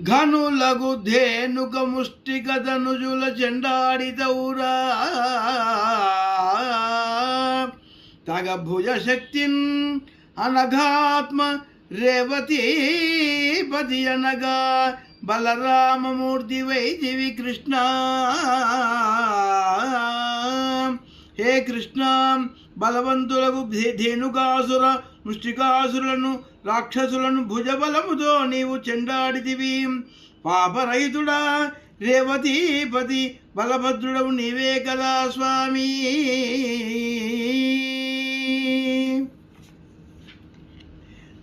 ఘనులగు ధేనుక ముష్టిక ధనుజుల చెండాడితౌరా తగ భుజ శక్తిన్ అనఘాత్మ రేవతీపతి అనగా బలరామమూర్తి వైదివి కృష్ణ. హే కృష్ణ, బలవంతులకు ధేనుకాసుర ముష్టికాసురులను రాక్షసులను భుజబలముతో నీవు చెండాడితివి. పాపరహితుడా రేవతీపతి బలభద్రుడవు నీవే కదా స్వామి.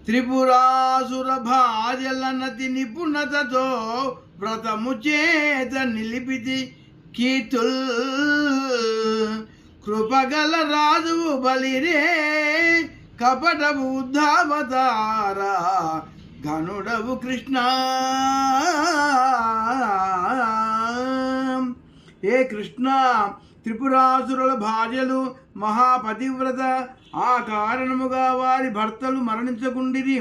త్రిపురాసుర భార్యలనతి నిపుణతతో వ్రతము చేత నిలిపితి కీర్తుల్. కృపగల రాజువు బలిరే కపటవు ఉద్ధావతార ఘనుడవు కృష్ణ. హే కృష్ణ, త్రిపురాసురుల భార్యలు మహాపతివ్రత, ఆ కారణముగా వారి భర్తలు మరణించకుండిరి.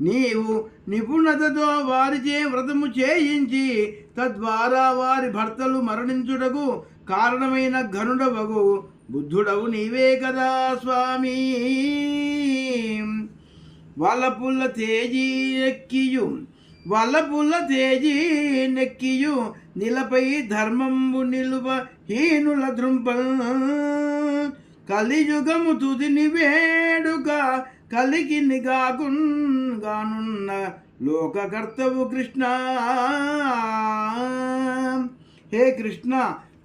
నీవు నిపుణతతో వారిచే వ్రతము చేయించి తద్వారా వారి భర్తలు మరణించుటకు కారణమైన ఘనుడవగు బుద్ధుడవు నీవే కదా స్వామి. వలపుల్ల తేజీ నెక్కియు నిలపై ధర్మంబు నిలువ హీనుల దృంపల్. కలియుగము తుదిని వేడుక కలికి నిగానున్న లోకకర్తవు కృష్ణ. హే కృష్ణ,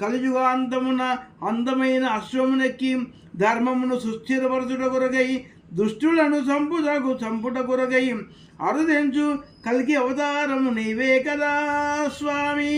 కలియుగాంతమున అందమైన అశ్వమునెక్కి ధర్మమును సుస్థిరపరచుట కొరకై దుష్టులను చంపుట కొరకై అరుదెంచు కలికి అవతారము నీవే కదా స్వామి.